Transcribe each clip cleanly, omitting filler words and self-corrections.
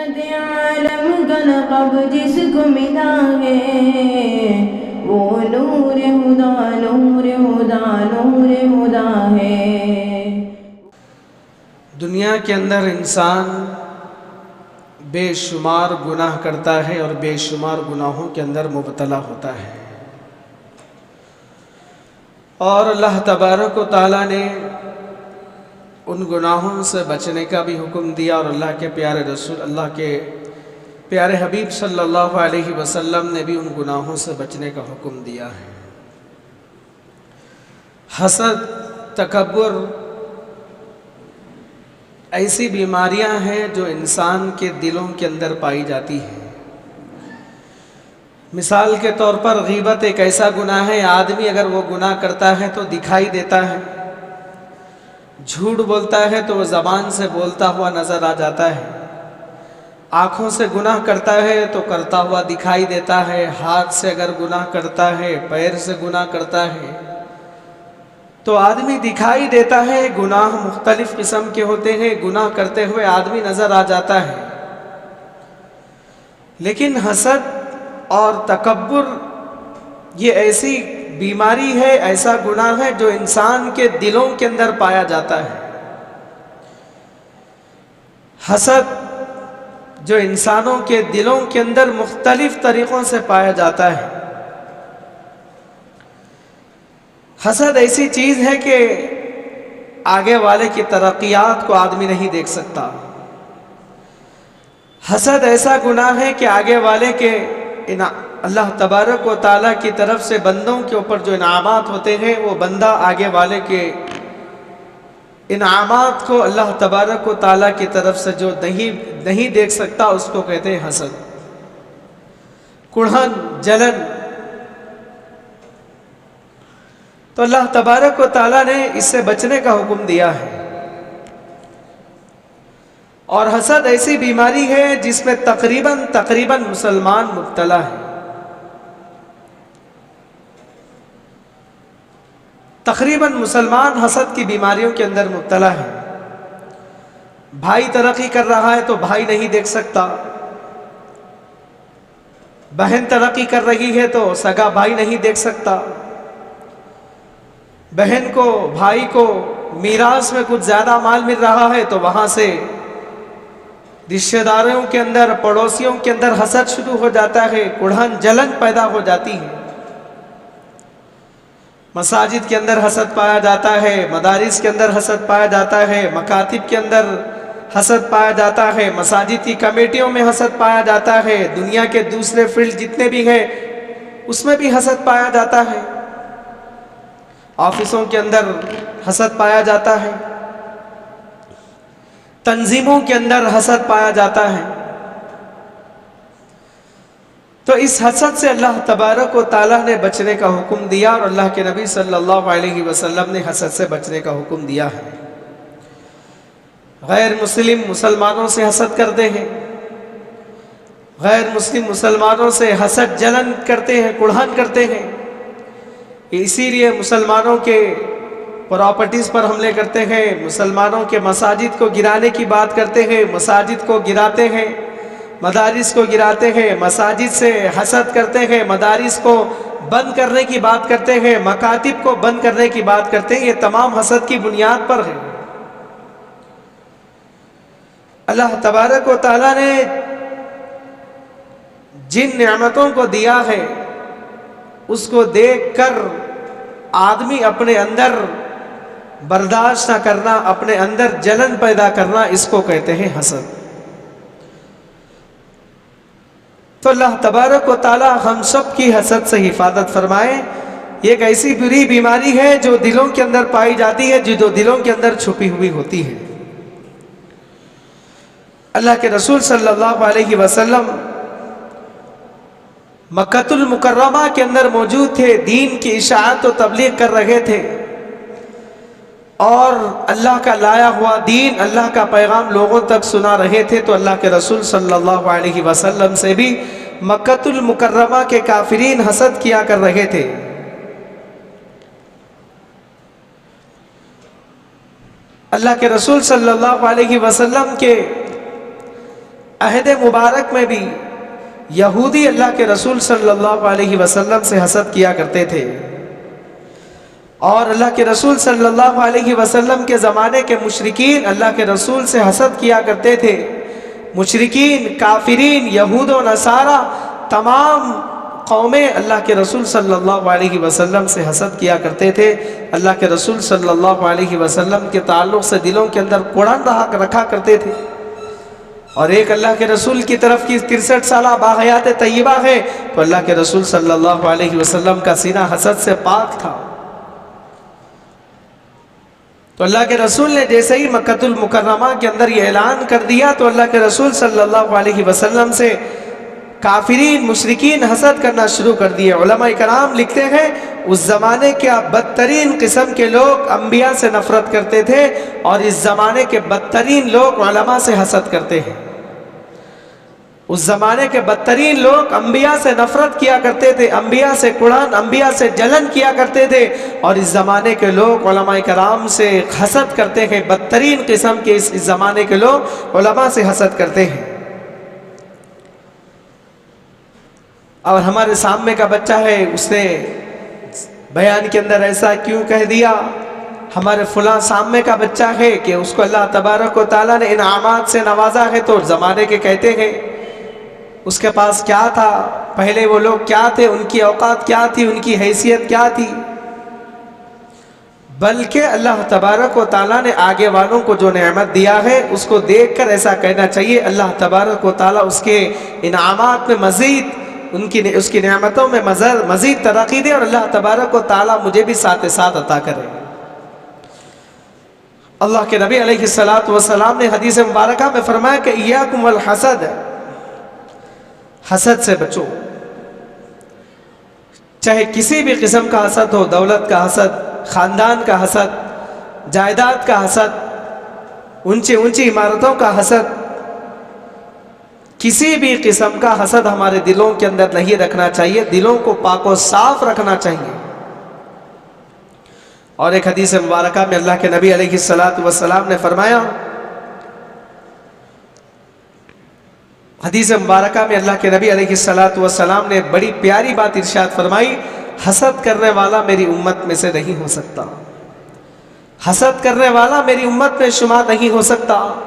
रहमत आलम का लक़ब जिसको मिला है वो नूर हुदा नूर हुदा नूर हुदा है। दुनिया के अंदर इंसान बेशुमार गुनाह करता है और बेशुमार गुनाहों के अंदर मुब्तला होता है, और अल्लाह तबारक व तआला ने उन गुनाहों से बचने का भी हुक्म दिया, और अल्लाह के प्यारे रसूल अल्लाह के प्यारे हबीब सल्लल्लाहु अलैहि वसल्लम ने भी उन गुनाहों से बचने का हुक्म दिया है। हसद, तकब्बुर ऐसी बीमारियां हैं जो इंसान के दिलों के अंदर पाई जाती हैं। मिसाल के तौर पर गीबत एक ऐसा गुनाह है, आदमी अगर वो गुनाह करता है तो दिखाई देता है, झूठ बोलता है तो वो ज़बान से बोलता हुआ नज़र आ जाता है, आँखों से गुनाह करता है तो करता हुआ दिखाई देता है, हाथ से अगर गुनाह करता है, पैर से गुनाह करता है तो आदमी दिखाई देता है। गुनाह मुख्तलिफ किस्म के होते हैं, गुनाह करते हुए आदमी नज़र आ जाता है। लेकिन हसद और तकब्बुर ये ऐसी बीमारी है, ऐसा गुनाह है जो इंसान के दिलों के अंदर पाया जाता है। हसद जो इंसानों के दिलों के अंदर मुख्तलिफ तरीक़ों से पाया जाता है। हसद ऐसी चीज़ है कि आगे वाले की तरक्कियात को आदमी नहीं देख सकता। हसद ऐसा गुनाह है कि आगे वाले के अल्लाह तबारक व तआला की तरफ से बंदों के ऊपर जो इनामात होते हैं, वो बंदा आगे वाले के इनामात को अल्लाह तबारक व तआला की तरफ से जो नहीं देख सकता, उसको कहते हैं हसद। कुढ़न, जलन। तो अल्लाह तबारक व तआला ने इससे बचने का हुक्म दिया है। और हसद ऐसी बीमारी है जिसमें तकरीबन मुसलमान मुब्तला है। तकरीबन मुसलमान हसद की बीमारियों के अंदर मुब्तला है। भाई तरक्की कर रहा है तो भाई नहीं देख सकता, बहन तरक्की कर रही है तो सगा भाई नहीं देख सकता, बहन को भाई को मीरास में कुछ ज्यादा माल मिल रहा है तो वहां से रिश्तेदारों के अंदर, पड़ोसियों के अंदर हसद शुरू हो जाता है, कुढ़न, जलन पैदा हो जाती है। मसाजिद के अंदर हसद पाया जाता है, मदारिस के अंदर हसद पाया जाता है, मकातिब के अंदर हसद पाया जाता है, मसाजिद की कमेटियों में हसद पाया जाता है, दुनिया के दूसरे फील्ड जितने भी हैं उसमें भी हसद पाया जाता है, ऑफिसों के अंदर हसद पाया जाता है, तंजीमों के अंदर हसद पाया जाता है। तो इस हसद से अल्लाह तबारक व तआला ने बचने का हुक्म दिया, और अल्लाह के नबी सल्लल्लाहु अलैहि वसल्लम ने हसद से बचने का हुक्म दिया है। गैर मुस्लिम मुसलमानों से हसद करते हैं, गैर मुस्लिम मुसलमानों से हसद, जलन करते हैं, कुढ़न करते हैं। इसीलिए मुसलमानों के प्रॉपर्टीज़ पर हमले करते हैं, मुसलमानों के मसाजिद को गिराने की बात करते हैं, मसाजिद को गिराते हैं, मदारिस को गिराते हैं, मसाजिद से हसद करते हैं, मदारिस को बंद करने की बात करते हैं, मकातिब को बंद करने की बात करते हैं। ये तमाम हसद की बुनियाद पर है। अल्लाह तबारक व तआला ने जिन नेमतों को दिया है उसको देखकर आदमी अपने अंदर बर्दाश्त न करना, अपने अंदर जलन पैदा करना, इसको कहते हैं हसद। तो अल्लाह तबारक व तआला हम सब की हसद से हिफाजत फरमाए। ये एक ऐसी बुरी बीमारी है जो दिलों के अंदर पाई जाती है, जो दिलों के अंदर छुपी हुई होती है। अल्लाह के रसूल सल्लल्लाहु अलैहि वसल्लम मक्कतुल मुकर्रमा के अंदर मौजूद थे, दीन की इशाअत और तबलीग कर रहे थे, और अल्लाह का लाया हुआ दीन, अल्लाह का पैगाम लोगों तक सुना रहे थे। तो अल्लाह के रसूल सल्लल्लाहु अलैहि वसल्लम से भी मक्कतुल मुकर्रमा के काफिरीन हसद किया कर रहे थे। अल्लाह के रसूल सल्लल्लाहु अलैहि वसल्लम के अहद मुबारक में भी यहूदी अल्लाह के रसूल सल्लल्लाहु अलैहि वसल्लम से हसद किया करते थे, और अल्लाह के रसूल सल्लल्लाहु अलैहि वसल्लम के ज़माने के मुशरिकीन अल्लाह के रसूल से हसद किया करते थे। मुशरिकीन, काफिरीन, यहूद व नसारा, तमाम कौमें अल्लाह के रसूल सल्लल्लाहु अलैहि वसल्लम से हसद किया करते थे। अल्लाह के रसूल सल्लल्लाहु अलैहि वसल्लम के ताल्लुक़ से दिलों के अंदर कुरान रखा करते थे। और एक अल्लाह के रसूल की तरफ की 63 साला बाहयात तय्यबा है, तो अल्लाह के रसूल सल्लल्लाहु अलैहि वसल्लम का सीना हसद से पाक था। तो अल्लाह के रसूल ने जैसे ही मक्कतुल मुकर्रमा के अंदर ये ऐलान कर दिया, तो अल्लाह के रसूल सल्लल्लाहु अलैहि वसल्लम से काफिरीन, मुशरिकीन हसद करना शुरू कर दिए। उलमा इकराम लिखते हैं उस ज़माने के बदतरीन किस्म के लोग अम्बिया से नफ़रत करते थे, और इस ज़माने के बदतरीन लोग उलमा से हसद करते हैं। उस ज़माने के बदतरीन लोग अम्बिया से नफ़रत किया करते थे, अम्बिया से कुरान, अम्बिया से जलन किया करते थे, और इस ज़माने के लोग उलमा इकराम से हसद करते हैं। बदतरीन किस्म के इस ज़माने के लोग उलमा से हसद करते हैं। और हमारे सामने का बच्चा है, उसने बयान के अंदर ऐसा क्यों कह दिया, हमारे फुला सामने का बच्चा है कि उसको अल्लाह तबारक व तआला ने इनामात से नवाजा है, तो ज़माने के कहते हैं उसके पास क्या था, पहले वो लोग क्या थे, उनकी औकात क्या थी, उनकी हैसियत क्या थी। बल्कि अल्लाह तबारक व तआला ने आगे वालों को जो नेमत दिया है उसको देखकर ऐसा कहना चाहिए, अल्लाह तबारक व तआला उसके इनामात में मज़ीद उसकी नेमतों में मज़ीद तरक्की दे, और अल्लाह तबारक व तआला मुझे भी साथ साथ अता करे। अल्लाह के नबी अलैहिस्सलातु वस्सलाम ने हदीस मुबारका में फरमाया कि इय्याकुम वल हसद, हसद से बचो। चाहे किसी भी किस्म का हसद हो, दौलत का हसद, ख़ानदान का हसद, जायदाद का हसद, ऊंची ऊंची इमारतों का हसद, किसी भी किस्म का हसद हमारे दिलों के अंदर नहीं रखना चाहिए। दिलों को पाको साफ रखना चाहिए। और एक हदीस मुबारका में अल्लाह के नबी अलैहिस्सलातु वस्सलाम ने फरमाया, हदीस मुबारका में अल्लाह के नबी अलैहिस्सलातु वस्सलाम ने बड़ी प्यारी बात इरशाद फरमाई, हसद करने वाला मेरी उम्मत में से नहीं हो सकता, हसद करने वाला मेरी उम्मत में शुमार नहीं हो सकता।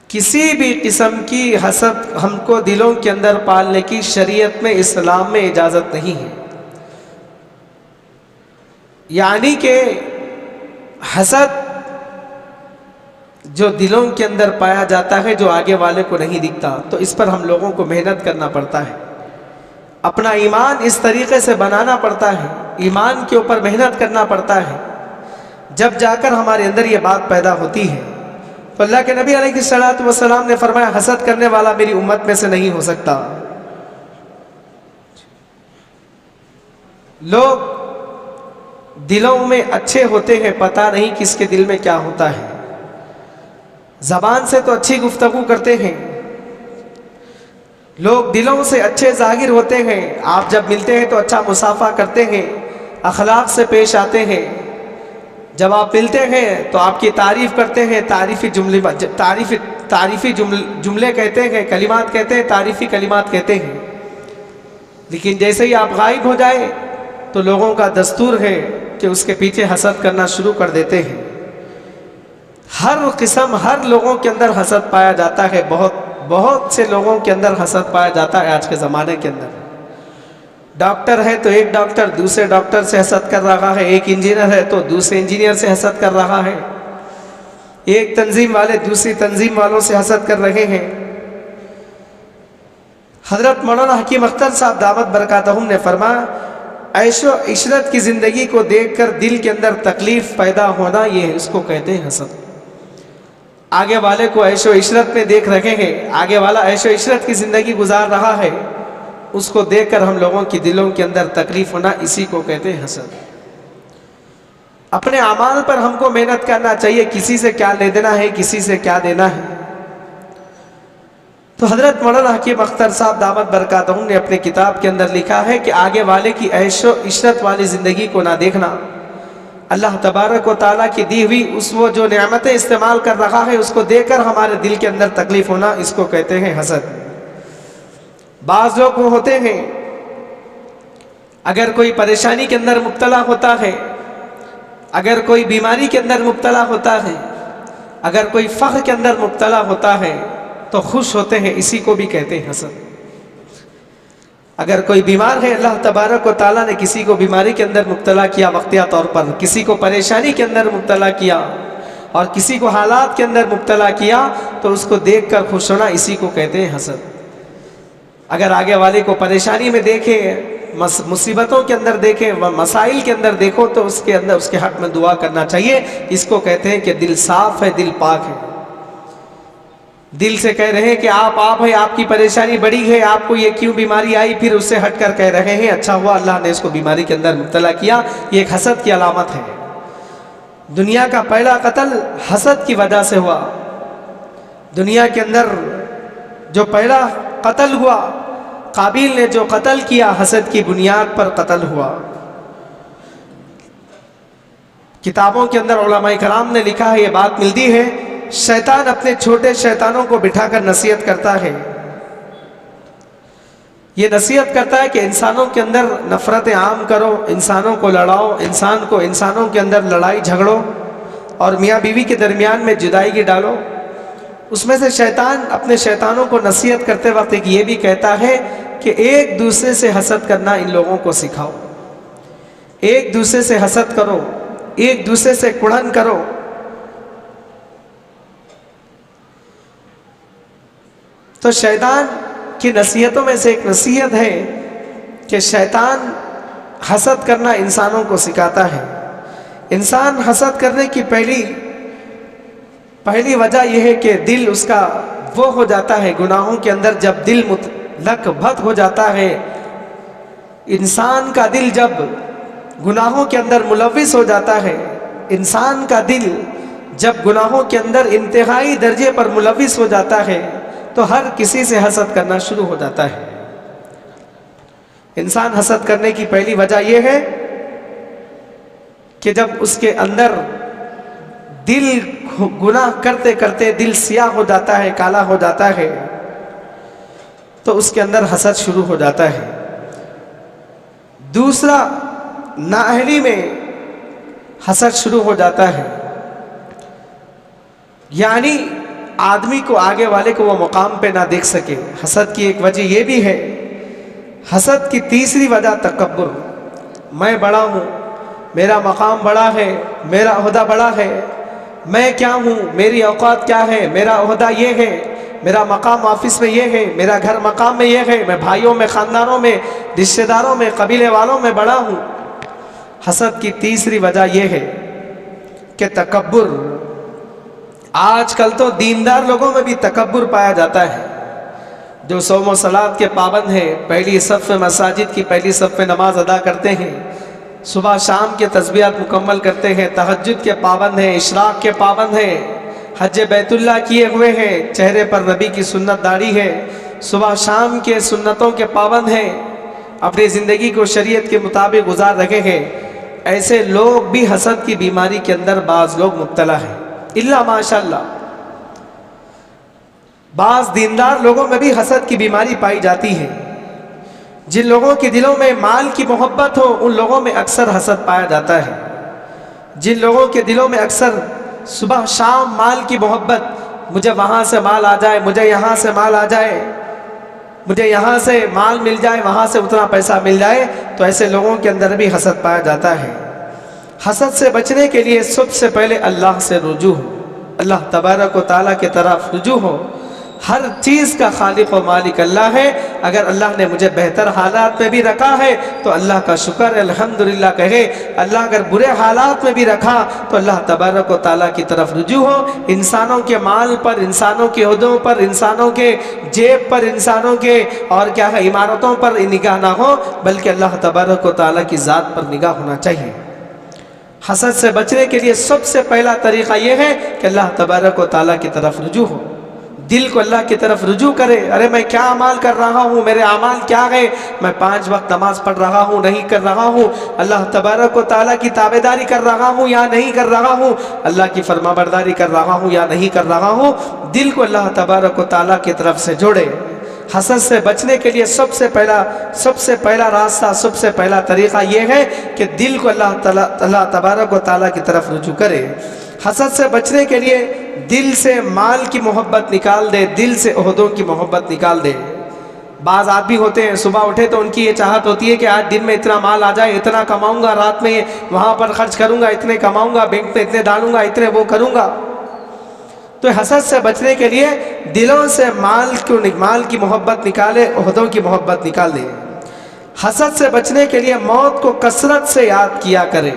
किसी भी किस्म की हसद हमको दिलों के अंदर पालने की शरीयत में, इस्लाम में इजाज़त नहीं है। यानी कि हसद जो दिलों के अंदर पाया जाता है, जो आगे वाले को नहीं दिखता, तो इस पर हम लोगों को मेहनत करना पड़ता है। अपना ईमान इस तरीके से बनाना पड़ता है, ईमान के ऊपर मेहनत करना पड़ता है, जब जाकर हमारे अंदर ये बात पैदा होती है। तो अल्लाह के नबी अलैहिस्सलातु वस्सलाम ने फरमाया, हसद करने वाला मेरी उम्मत में से नहीं हो सकता। लोग दिलों में अच्छे होते हैं, पता नहीं किसके दिल में क्या होता है। ज़बान से तो अच्छी गुफ्तगू करते हैं, लोग दिलों से अच्छे जाहिर होते हैं, आप जब मिलते हैं तो अच्छा मुसाफा करते हैं, अखलाक से पेश आते हैं। जब आप मिलते हैं तो आपकी तारीफ़ करते हैं, तारीफ़ी जुमले कहते हैं, कलिमात कहते हैं, तारीफ़ी कलिमात कहते हैं। लेकिन जैसे ही आप गायब हो जाए तो लोगों का दस्तूर है कि उसके पीछे हसद करना शुरू कर देते हैं। हर किस्म, हर लोगों के अंदर हसद पाया जाता है, बहुत से लोगों के अंदर हसद पाया जाता है आज के ज़माने के अंदर। डॉक्टर है तो एक डॉक्टर दूसरे डॉक्टर से हसद कर रहा है, एक इंजीनियर है तो दूसरे इंजीनियर से हसद कर रहा है, एक तंजीम वाले दूसरी तंजीम वालों से हसद कर रहे हैं। हजरत मौलाना हकीम अख्तर साहब दामत बरकातहुम ने फरमाया, ऐशो इशरत की ज़िंदगी को देखकर दिल के अंदर तकलीफ़ पैदा होना, ये इसको कहते हैं हसद। आगे वाले को ऐशो इशरत में देख रहे हैं, आगे वाला ऐशो इशरत की ज़िंदगी गुजार रहा है, उसको देखकर हम लोगों की दिलों के अंदर तकलीफ होना, इसी को कहते हैं हसद। अपने अमाल पर हमको मेहनत करना चाहिए, किसी से क्या ले देना है, किसी से क्या देना है। तो हजरत मौलाना हकीम अख्तर साहब दामत बरकातहुम ने अपने किताब के अंदर लिखा है कि आगे वाले की ऐशो इशरत वाली ज़िंदगी को ना देखना, अल्लाह तबारक व ताला की दी हुई उस वो जो नेमतें इस्तेमाल कर रहा है उसको देकर हमारे दिल के अंदर तकलीफ होना, इसको कहते हैं हसद। बाज़ लोग वो होते हैं, अगर कोई परेशानी के अंदर मुब्तला होता है, अगर कोई बीमारी के अंदर मुब्तला होता है, अगर कोई फ़ख्र के अंदर मुब्तला होता है तो खुश होते हैं, इसी को भी कहते हैं हसद। अगर कोई बीमार है, अल्लाह तबारक व ताला ने किसी को बीमारी के अंदर मुब्तला किया वक्तिया तौर पर, किसी को परेशानी के अंदर मुब्तला किया और किसी को हालात के अंदर मुब्तला किया, तो उसको देख कर खुश होना, इसी को कहते हैं हसद। अगर आगे वाले को परेशानी में देखे, मुसीबतों के अंदर देखे, मसाइल के अंदर देखो, तो उसके अंदर उसके हक में दुआ करना चाहिए। इसको कहते हैं कि दिल साफ है, दिल पाक है। दिल से कह रहे हैं कि आप है, आपकी परेशानी बड़ी है, आपको ये क्यों बीमारी आई, फिर उससे हटकर कह रहे हैं अच्छा हुआ अल्लाह ने इसको बीमारी के अंदर मुब्तला किया, ये एक हसद की अलामत है। दुनिया का पहला कत्ल हसद की वजह से हुआ। दुनिया के अंदर जो पहला कत्ल हुआ, काबिल ने जो कत्ल किया, हसद की बुनियाद पर कत्ल हुआ। किताबों के अंदर उलमाए कराम ने लिखा है, ये बात मिलती है, शैतान अपने छोटे शैतानों को बिठाकर नसीहत करता है। ये नसीहत करता है कि इंसानों के अंदर नफरत आम करो, इंसानों को लड़ाओ, इंसानों के अंदर लड़ाई झगड़ो और मियाँ बीवी के दरमियान में जुदाई डालो। उसमें से शैतान अपने शैतानों को नसीहत करते वक्त एक ये भी कहता है कि एक दूसरे से हसद करना इन लोगों को सिखाओ, एक दूसरे से हसद करो, एक दूसरे से कुड़न करो। तो शैतान की नसीहतों में से एक नसीहत है कि शैतान हसद करना इंसानों को सिखाता है। इंसान हसद करने की पहली वजह यह है कि दिल उसका वो हो जाता है गुनाहों के अंदर। जब दिल लकभत हो जाता है, इंसान का दिल जब गुनाहों के अंदर मुलविस हो जाता है, इंसान का दिल जब गुनाहों के अंदर इंतहाई दर्जे पर मुलविस हो जाता है, तो हर किसी से हसद करना शुरू हो जाता है। इंसान हसद करने की पहली वजह यह है कि जब उसके अंदर दिल गुनाह करते करते दिल सियाह हो जाता है, काला हो जाता है, तो उसके अंदर हसद शुरू हो जाता है। दूसरा, नाअहली में हसद शुरू हो जाता है, यानी आदमी को आगे वाले को वो मुकाम पे ना देख सके। हसद की एक वजह ये भी है। हसद की तीसरी वजह तकब्बुर, मैं बड़ा हूँ, मेरा मकाम बड़ा है, मेरा ओहदा बड़ा है, मैं क्या हूँ, मेरी औकात क्या है, मेरा ओहदा ये है, मेरा मकाम ऑफिस में ये है, मेरा घर मकाम में ये है, मैं भाइयों में, ख़ानदानों में, रिश्तेदारों में, कबीले वालों में बड़ा हूँ। हसद की तीसरी वजह यह है कि तकब्बुर। आजकल तो दीनदार लोगों में भी तकब्बुर पाया जाता है। जो सौम सलात के पाबंद हैं, पहली सफ़ में मसाजिद की पहली सफ़ में नमाज अदा करते हैं, सुबह शाम के तस्बीहात मुकम्मल करते हैं, तहज्जुद के पाबंद हैं, इशराक के पाबंद हैं, हज बैतुल्लाह किए हुए हैं, चेहरे पर नबी की सुन्नत दाढ़ी है, सुबह शाम के सुन्नतों के पाबंद हैं, अपनी ज़िंदगी को शरीयत के मुताबिक गुजार रहे हैं, ऐसे लोग भी हसद की बीमारी के अंदर बाज़ लोग मुब्तला हैं। इल्ला माशाअल्लाह, बाज़ दीनदार लोगों में भी हसद की बीमारी पाई जाती है। जिन लोगों के दिलों में माल की मोहब्बत हो, उन लोगों में अक्सर हसद पाया जाता है। जिन लोगों के दिलों में अक्सर सुबह शाम माल की मोहब्बत, मुझे वहाँ से माल आ जाए, मुझे यहाँ से माल आ जाए, मुझे यहाँ से माल मिल जाए, वहाँ से उतना पैसा मिल जाए, तो ऐसे लोगों के अंदर भी हसद पाया जाता है। हसद से बचने के लिए सबसे पहले अल्लाह से रुजू हो, अल्लाह तबारक व तआला की तरफ रुजू हो। हर चीज़ का खालिक व मालिक अल्लाह है। अगर अल्लाह ने मुझे बेहतर हालात में भी रखा है तो अल्लाह का शुक्र है, अल्हम्दुलिल्लाह कहे। अल्लाह अगर बुरे हालात में भी रखा तो अल्लाह तबारक व तआला की तरफ रुजू हो। इंसानों के माल पर, इंसानों के ओहदों पर, इंसानों के जेब पर, इंसानों के और क्या है इमारतों पर निगाह ना हो, बल्कि अल्लाह तबारक व तआला की ज़ात पर निगाह होना चाहिए। हसद से बचने के लिए सबसे पहला तरीक़ा यह है कि अल्लाह तबारक व तआला की तरफ रुजू हो। दिल को अल्लाह की तरफ रुजू करे। अरे मैं क्या अमाल कर रहा हूँ, मेरे अमाल क्या है, मैं 5 वक्त नमाज पढ़ रहा हूँ नहीं कर रहा हूँ, अल्लाह तबारक व तआला की ताबेदारी कर रहा हूँ या नहीं कर रहा हूँ, अल्लाह की फरमाबरदारी कर रहा हूँ या नहीं कर रहा हूँ। दिल को अल्लाह तबारक व तआला की तरफ से जोड़े। हसद से बचने के लिए सबसे पहला रास्ता, सबसे पहला तरीक़ा ये है कि दिल को अल्लाह तबारक व तआला की तरफ रुजू करे। हसद से बचने के लिए दिल से माल की मोहब्बत निकाल दे, दिल से ओहदों की मोहब्बत निकाल दे। बाज़ आदमी होते हैं सुबह उठे तो उनकी ये चाहत होती है कि आज दिन में इतना माल आ जाए, इतना कमाऊंगा, रात में वहाँ पर खर्च करूंगा, इतने कमाऊंगा, बैंक में इतने डालूंगा, इतने वो करूंगा। तो हसद से बचने के लिए दिलों से माल की मोहब्बत निकाले, ओहदों की मोहब्बत निकाल दे। हसद से बचने के लिए मौत को कसरत से याद किया करे।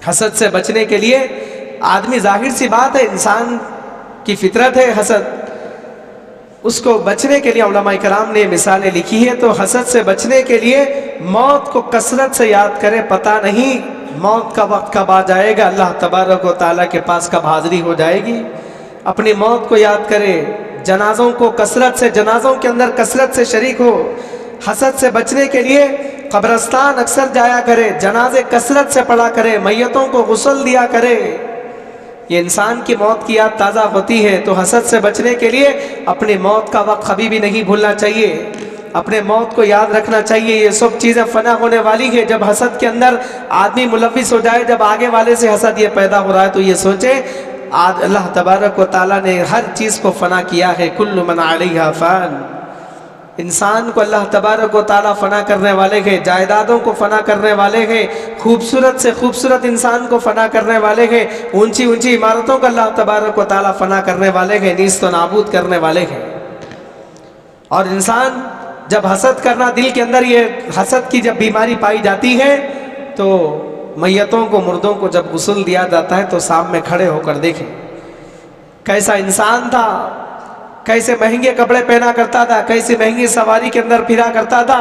हसद से बचने के लिए आदमी, जाहिर सी बात है, इंसान की फितरत है हसद, उसको बचने के लिए उलमाए कराम ने मिसालें लिखी है। तो हसद से बचने के लिए मौत को कसरत से याद करे। पता नहीं मौत का वक्त कब आ जाएगा, अल्लाह तबारक व तआला के पास कब हाजिरी हो जाएगी। अपनी मौत को याद करे, जनाजों को कसरत से, जनाजों के अंदर कसरत से शरीक हो। हसद से बचने के लिए कब्रस्तान अक्सर जाया करे, जनाजे कसरत से पढ़ा करे, मैयतों को गुस्ल दिया करे। ये इंसान की मौत की याद ताज़ा होती है। तो हसद से बचने के लिए अपनी मौत का वक्त कभी भी नहीं भूलना चाहिए, अपने मौत को याद रखना चाहिए। ये सब चीज़ें फना होने वाली है। जब हसद के अंदर आदमी मुलव्विस हो जाए, जब आगे वाले से हसद ये पैदा हो रहा है, तो ये सोचे आज अल्लाह तबारक व तआला ने हर चीज़ को फना किया है। कुल्लु मन अलैहा फ़ान। इंसान को अल्लाह तबारक व तआला फना करने वाले हैं, जायदादों को फना करने वाले हैं, खूबसूरत से खूबसूरत इंसान को फना करने वाले हैं, ऊंची ऊंची इमारतों को अल्लाह तबारक व तआला फना करने वाले हैं, नीस्त व नाबूद करने वाले हैं। और इंसान जब हसद करना, दिल के अंदर ये हसद की जब बीमारी पाई जाती है, तो मैयतों को, मुर्दों को जब गुस्ल दिया जाता है तो सामने खड़े होकर देखें कैसा इंसान था, कैसे महंगे कपड़े पहना करता था, कैसे महंगी सवारी के अंदर फिरा करता था।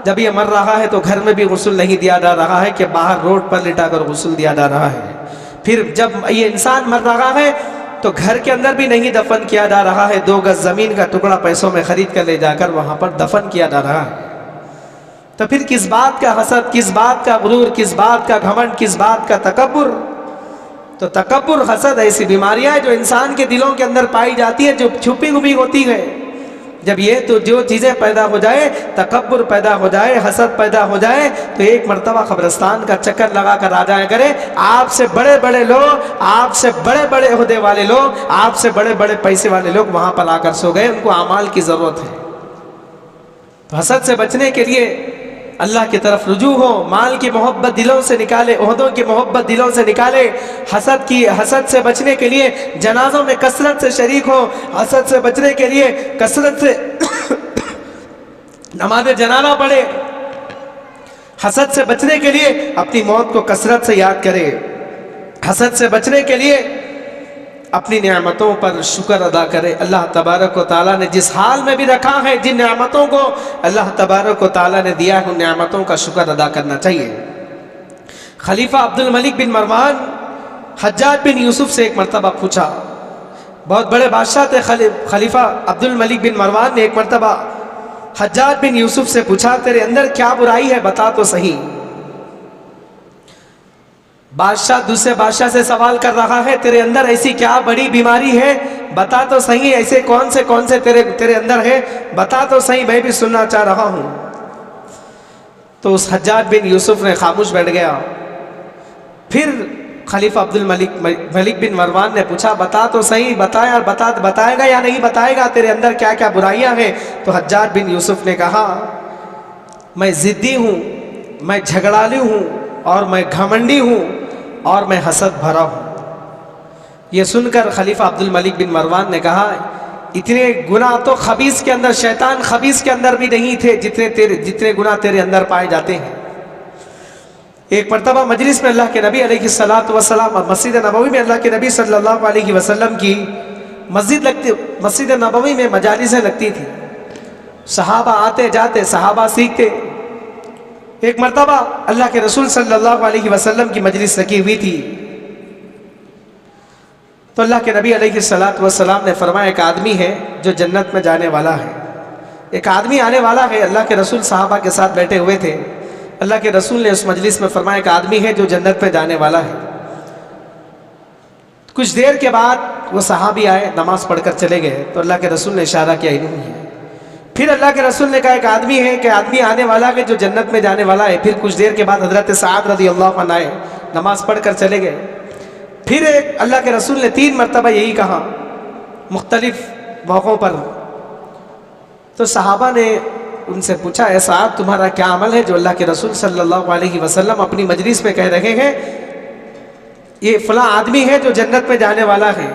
जब ये मर रहा है तो घर में भी गुस्ल नहीं दिया जा रहा है कि बाहर रोड पर लिटाकर गुस्ल दिया जा रहा है। फिर जब ये इंसान मर रहा है तो घर के अंदर भी नहीं दफन किया जा रहा है, 2 गज ज़मीन का टुकड़ा पैसों में खरीद कर ले जाकर वहाँ पर दफन किया जा रहा है। तो फिर किस बात का हसद, किस बात का गुरूर, किस बात का घमंड, किस बात का तकब्बुर। तो तकब्बुर, हसद ऐसी बीमारियां हैं जो इंसान के दिलों के अंदर पाई जाती है, जो छुपी हुई होती है। जब ये तो जो चीज़ें पैदा हो जाए, तकब्बुर पैदा हो जाए, हसद पैदा हो जाए, तो एक मर्तबा कब्रिस्तान का चक्कर लगा कर आ जाया करे। आपसे बड़े बड़े लोग, आपसे बड़े बड़े ओहदे वाले लोग, आपसे बड़े बड़े पैसे वाले लोग वहाँ पर आकर सो गए, उनको अमाल की ज़रूरत है। तो हसद से बचने के लिए अल्लाह की तरफ रुजू हो, माल की मोहब्बत दिलों से निकाले, ओहदों की मोहब्बत दिलों से निकाले। हसद से बचने के लिए जनाजों में कसरत से शरीक हो, हसद से बचने के लिए कसरत से नमाज़ जनाजा पढ़े, हसद से बचने के लिए अपनी मौत को कसरत से याद करे, हसद से बचने के लिए अपनी नेमतों पर शुक्र अदा करे। अल्लाह तबारक व तआला ने जिस हाल में भी रखा है, जिन नेमतों को अल्लाह तबारक व तआला ने दिया है, उन नेमतों का शुक्र अदा करना चाहिए। खलीफा अब्दुल मलिक बिन मरवान हज्जाज बिन यूसुफ से एक मरतबा पूछा, बहुत बड़े बादशाह थे खलीफा अब्दुल मलिक बिन मरवान ने एक मरतबा हज्जाज बिन यूसुफ से पूछा, तेरे अंदर क्या बुराई है, बता तो सही। बादशाह दूसरे बादशाह से सवाल कर रहा है, तेरे अंदर ऐसी क्या बड़ी बीमारी है, बता तो सही, ऐसे कौन से तेरे अंदर है, बता तो सही, मैं भी सुनना चाह रहा हूं। तो उस हज्जाज बिन यूसुफ ने खामोश बैठ गया। फिर खलीफा अब्दुल मलिक बिन मरवान ने पूछा, बता तो सही, बताया, बताएगा या नहीं बताएगा, तेरे अंदर क्या क्या बुराइयां हैं। तो हज्जाज बिन यूसुफ ने कहा, मैं जिद्दी हूं, मैं झगड़ालू हूं, और मैं घमंडी हूं, और मैं हसद भरा हूं। यह सुनकर खलीफा अब्दुल मलिक बिन मरवान ने कहा, इतने गुनाह तो खबीस के अंदर, शैतान खबीस के अंदर भी नहीं थे जितने गुनाह तेरे अंदर पाए जाते हैं। एक मरतबा मजलिस में अल्लाह के नबी अलैहिस्सलातु वस्सलाम, मस्जिद नबवी में अल्लाह के नबी सल्लल्लाहु अलैहि वसल्लम की मस्जिद नबवी में मजालिसें लगती थी, सहाबा आते जाते, सहाबा सीखते। एक मरतबा अल्लाह के रसूल सल्लल्लाहु अलैहि वसल्लम की मजलिस लगी हुई थी। तो अल्लाह के नबी अलैहिस्सलातु वस्सलाम ने फरमाया एक आदमी है जो जन्नत में जाने वाला है, एक आदमी आने वाला है। अल्लाह के रसूल सहाबा के साथ बैठे हुए थे। अल्लाह के रसूल ने उस मजलिस में फरमाया एक आदमी है जो जन्नत में जाने वाला है। कुछ देर के बाद वो सहाबी आए, नमाज पढ़कर चले गए। तो अल्लाह के रसूल ने इशारा किया इन्हीं है। फिर अल्लाह के रसूल ने कहा एक आदमी है कि आदमी आने वाला है जो जन्नत में जाने वाला है। फिर कुछ देर के बाद हजरत साद रज़ी अल्लाह अन्हु आए, नमाज पढ़कर चले गए। फिर एक अल्लाह के रसूल ने 3 मरतबा यही कहा मुख्तलिफ मौक़ों पर। तो सहाबा ने उनसे पूछा ऐसा तुम्हारा क्या अमल है जो अल्लाह के रसूल सल्लल्लाहु अलैहि वसल्लम अपनी मजलिस में कह रहे हैं ये फला आदमी है जो जन्नत में जाने वाला है।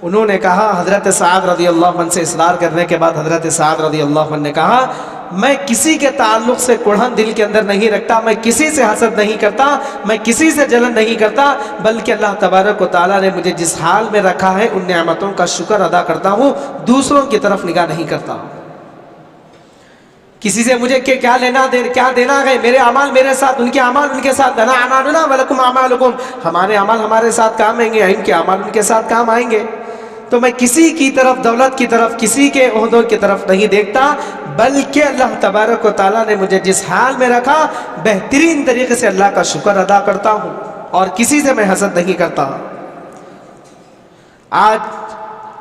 उन्होंने कहा, हजरत साद रज़ी अल्लाह अन्हु से इसरार करने के बाद हजरत साद रज़ी अल्लाह अन्हु ने कहा मैं किसी के ताल्लुक़ से कुढ़न दिल के अंदर नहीं रखता, मैं किसी से हसद नहीं करता, मैं किसी से जलन नहीं करता, बल्कि अल्लाह तबारक व तआला ने मुझे जिस हाल में रखा है उन नेमतों का शुक्र अदा करता हूँ, दूसरों की तरफ निगाह नहीं करता। किसी से मुझे क्या देना है, मेरे अमाल मेरे साथ, उनके अमाल उनके साथ, लना अमालुना वलकुम अमालुकुम, हमारे अमाल हमारे साथ काम आएंगे, इनके अमाल उनके साथ काम आएंगे। तो मैं किसी की तरफ, दौलत की तरफ, किसी के ओहदों की तरफ नहीं देखता, बल्कि अल्लाह तबारक व तआला ने मुझे जिस हाल में रखा बेहतरीन तरीके से अल्लाह का शुक्र अदा करता हूँ और किसी से मैं हसद नहीं करता। आज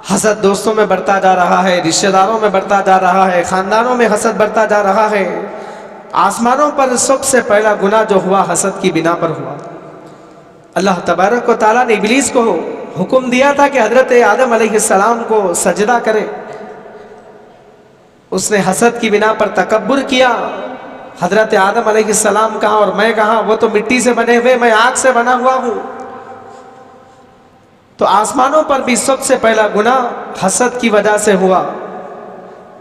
हसद दोस्तों में बढ़ता जा रहा है, रिश्तेदारों में बढ़ता जा रहा है, ख़ानदानों में हसद बढ़ता जा रहा है। आसमानों पर सबसे पहला गुनाह जो हुआ हसद की बिना पर हुआ। अल्लाह तबारक व तआला ने इब्लीस को हुक्म दिया था कि हजरत आदम अलैहिस्सलाम को सजदा करे, उसने हसद की बिना पर तकब्बुर किया। हजरत आदम अलैहिस्सलाम कहाँ और मैं कहाँ, वो तो मिट्टी से बने हुए, मैं आग से बना हुआ हूँ। तो आसमानों पर भी सबसे पहला गुनाह हसद की वजह से हुआ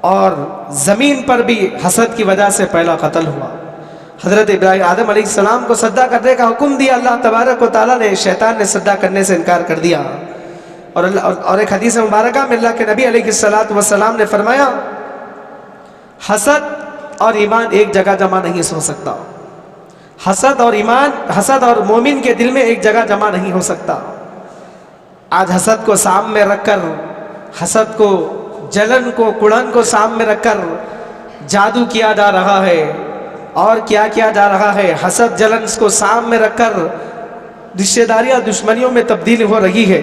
और ज़मीन पर भी हसद की वजह से पहला कत्ल हुआ। हज़रत इब्राहीम आदम अलैहिस्सलाम को सजदा करने का हुक्म दिया अल्लाह तबारक व तआला ने, शैतान ने सजदा करने से इनकार कर दिया। और एक हदीस मुबारका में अल्लाह के नबी अलैहिस्सलातु वस्सलाम ने फरमाया हसद और ईमान एक जगह जमा नहीं हो सकता। हसद और ईमान, हसद और मोमिन के दिल में एक जगह जमा नहीं हो सकता। आज हसद को सामने रखकर, हसद को, जलन को, कुड़न को सामने रखकर जादू किया जा रहा है और क्या किया जा रहा है। हसद जलन को सामने रखकर रिश्तेदारियां दुश्मनियों में तब्दील हो रही है।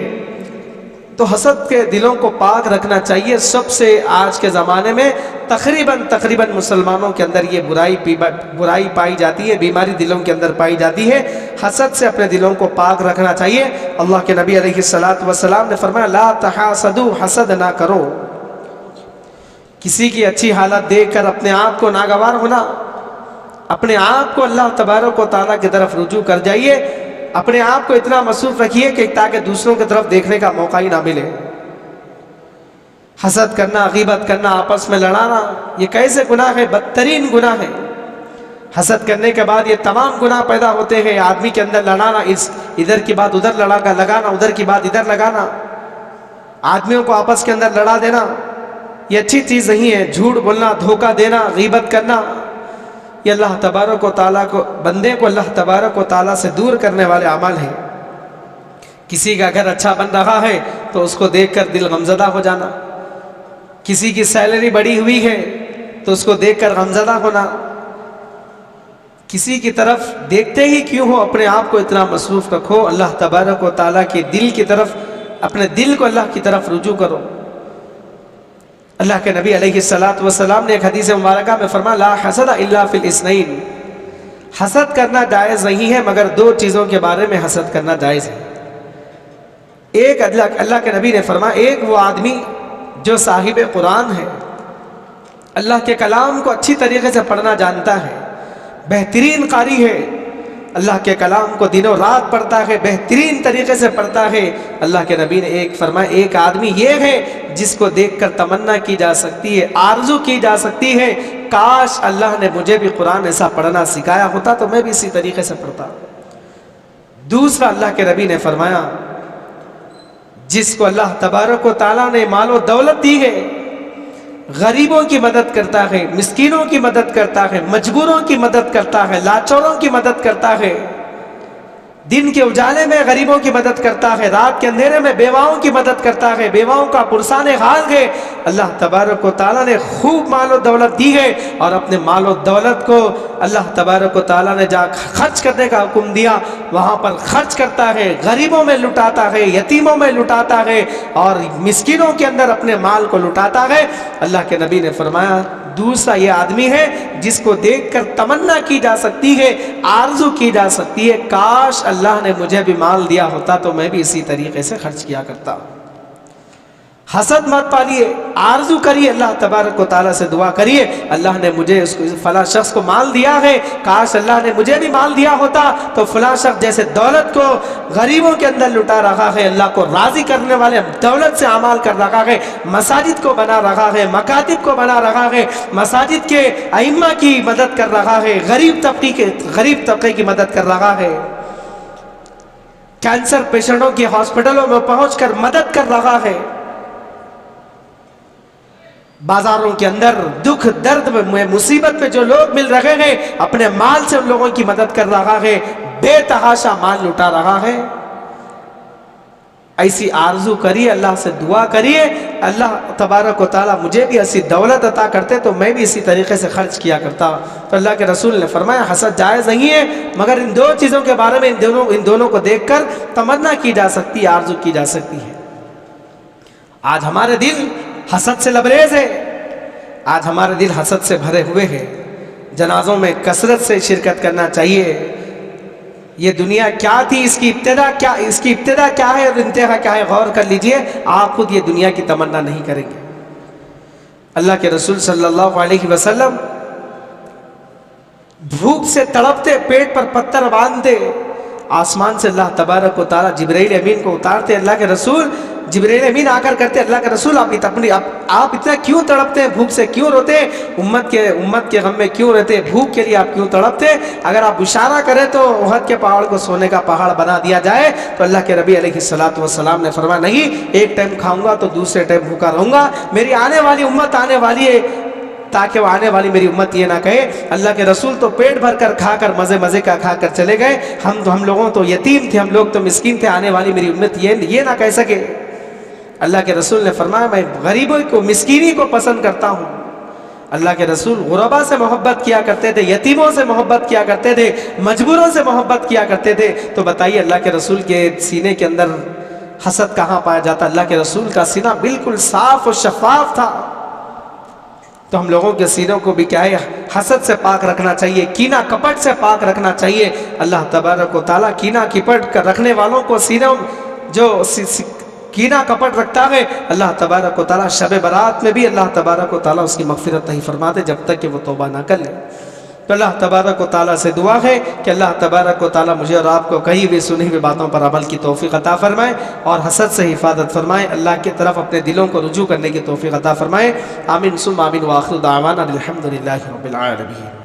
तो हसद के दिलों को पाक रखना चाहिए। सबसे आज के ज़माने में तकरीबन मुसलमानों के अंदर ये बुराई पाई जाती है, बीमारी दिलों के अंदर पाई जाती है। हसद से अपने दिलों को पाक रखना चाहिए। अल्लाह के नबी अलैहिस्सलातु वस्सलाम ने फरमाया ला तहासदू, हसद ना करो। किसी की अच्छी हालत देखकर अपने आप को नागवार होना, अपने आप को अल्लाह तबारक व तआला की तरफ रुजू कर जाइए। अपने आप को इतना मसरूफ रखिए कि ताकि दूसरों की तरफ देखने का मौका ही ना मिले। हसद करना, गीबत करना, आपस में लड़ाना, ये कैसे गुनाह है, बदतरीन गुनाह है। हसद करने के बाद ये तमाम गुनाह पैदा होते हैं। आदमी के अंदर लड़ाना, इधर की बात उधर लगाना, उधर की बात इधर लगाना, आदमियों को आपस के अंदर लड़ा देना, ये अच्छी चीज़ नहीं है। झूठ बोलना, धोखा देना, गीबत करना, ये अल्लाह तबारक व तआला को, बंदे को अल्लाह तबारक व तआला से दूर करने वाले अमल हैं। किसी का घर अच्छा बन रहा है तो उसको देखकर दिल गमज़दा हो जाना, किसी की सैलरी बढ़ी हुई है तो उसको देखकर गमज़दा होना। किसी की तरफ देखते ही क्यों हो, अपने आप को इतना मसरूफ़ रखो अल्लाह तबारक व तआला के दिल की तरफ, अपने दिल को अल्लाह की तरफ रुजू करो। अल्लाह के नबी अलैहिस्सलातु वस्सलाम ने एक हदीस मुबारका में फरमाया ला हसद इल्ला फिल इस्नैन, हसद करना जायज़ नहीं है मगर 2 चीज़ों के बारे में हसद करना जायज़ है। एक अल्लाह के नबी ने फरमाया, एक वो आदमी जो साहिब कुरान है, अल्लाह के कलाम को अच्छी तरीके से पढ़ना जानता है, बेहतरीन कारी है, अल्लाह के कलाम को दिनों रात पढ़ता है, बेहतरीन तरीके से पढ़ता है। अल्लाह के नबी ने एक फरमाया, एक आदमी ये है जिसको देखकर तमन्ना की जा सकती है, आरजू की जा सकती है, काश अल्लाह ने मुझे भी कुरान ऐसा पढ़ना सिखाया होता तो मैं भी इसी तरीके से पढ़ता। दूसरा अल्लाह के नबी ने फरमाया, जिसको अल्लाह तबारक व तआला ने मालो दौलत दी है, गरीबों की मदद करता है, मिस्कीनों की मदद करता है, मजबूरों की मदद करता है, लाचारों की मदद करता है, दिन के उजाले में गरीबों की मदद करता है, रात के अंधेरे में बेवाओं की मदद करता है, बेवाओं का पुरसाने हाल है। अल्लाह तबारक व तआला ने खूब मालो दौलत दी है और अपने मालो दौलत को अल्लाह तबारक व तआला ने जहाँ खर्च करने का हुक्म दिया वहाँ पर खर्च करता है, गरीबों में लुटाता है, यतीमों में लुटाता है और मिस्किनों के अंदर अपने माल को लुटाता है। अल्लाह के नबी ने फरमाया दूसरा ये आदमी है जिसको देखकर तमन्ना की जा सकती है, आरजू की जा सकती है, काश अल्लाह ने मुझे भी माल दिया होता तो मैं भी इसी तरीके से खर्च किया करता। हसद मत पालिए, आरजू करिए, अल्लाह तबारक व तआला से दुआ करिए, अल्लाह ने मुझे उसको फला शख्स को माल दिया है, काश अल्लाह ने मुझे भी माल दिया होता तो फला शख्स जैसे दौलत को गरीबों के अंदर लुटा रखा है, अल्लाह को राजी करने वाले दौलत से अमाल कर रखा है, मसाजिद को बना रखा है, मकातिब को बना रखा है, मसाजिद के अइम्मा की मदद कर रखा है, गरीब तबके की मदद कर रखा है, कैंसर पेशेंटों की हॉस्पिटलों में पहुंचकर मदद कर रखा है, बाजारों के अंदर दुख दर्द में मुसीबत में जो लोग मिल रहे हैं अपने माल से उन लोगों की मदद कर रहा है, बेतहाशा माल लुटा रहा है। ऐसी आरजू करिए, अल्लाह से दुआ करिए, अल्लाह तबारक व तआला मुझे भी ऐसी दौलत अता करते तो मैं भी इसी तरीके से खर्च किया करता। तो अल्लाह के रसूल ने फरमाया हसद जायज़ नहीं है, मगर इन दो चीज़ों के बारे में इन दोनों को देखकर तमन्ना की जा सकती है, आरजू की जा सकती है। आज हमारे दिल हसद से लबरेज है, आज हमारे दिल हसद से भरे हुए हैं। जनाजों में कसरत से शिरकत करना चाहिए। ये दुनिया क्या थी, इसकी इब्तिदा क्या है और इंतहा क्या है, गौर कर लीजिए। आप खुद ये दुनिया की तमन्ना नहीं करेंगे। अल्लाह के रसूल सल्लल्लाहु अलैहि वसल्लम भूख से तड़पते, पेट पर पत्थर बांधते, आसमान से अल्लाह तबारक व तआला जिब्राइल अमीन को उतारते। अल्लाह के रसूल जिब्राइल अमीन आकर करते अल्लाह के रसूल आप इतना क्यों तड़पते हैं, भूख से क्यों रोते हैं, उम्मत के गम में क्यों रहते हैं, भूख के लिए आप क्यों तड़पते हैं? अगर आप इशारा करें तो उहद के पहाड़ को सोने का पहाड़ बना दिया जाए। तो अल्लाह के नबी अलैहिस्सलातु वस्सलाम ने फरमाया नहीं, एक टाइम खाऊंगा तो दूसरे टाइम भूखा रहूंगा। मेरी आने वाली उम्मत आने वाली है ताकि वो आने वाली मेरी उम्मत ये ना कहे अल्लाह के रसूल तो पेट भर कर खाकर मज़े का खाकर चले गए, हम लोगों तो यतीम थे, हम लोग तो मिस्कीन थे, आने वाली मेरी उम्मत ये ना कह सके। अल्लाह के रसूल ने फरमाया मैं गरीबों को, मिस्कीनी को पसंद करता हूँ। अल्लाह के रसूल गुरबा से मोहब्बत किया करते थे, यतीमों से मोहब्बत किया करते थे, मजबूरों से मोहब्बत किया करते थे। तो बताइए अल्लाह के रसूल के सीने के अंदर हसद कहाँ पाया जाता? अल्लाह के रसूल का सीना बिल्कुल साफ और शफाफ था। तो हम लोगों के सीनों को भी क्या है, हसद से पाक रखना चाहिए, कीना कपट से पाक रखना चाहिए। अल्लाह तबारक व तआला कीना कपट रखने वालों को सीनों जो कीना कपट रखता है, अल्लाह तबारक व तआला शब बरात में भी अल्लाह तबारक व तआला उसकी मगफिरत नहीं फरमाते जब तक कि वो तौबा ना कर ले। तो अल्लाह तबारक व तआला से दुआ है कि अल्लाह तबारक व तआला मुझे और आपको कही हुई सुनी हुई बातों पर अमल की तौफीक अता फरमाए और हसद से हिफाजत फरमाए, अल्लाह की तरफ अपने दिलों को रुजू करने की तौफीक अता फरमाए। आमीन सुम्मा आमीन व आखिरु दावाना अल्हम्दुलिल्लाहि रब्बिल आलमीन।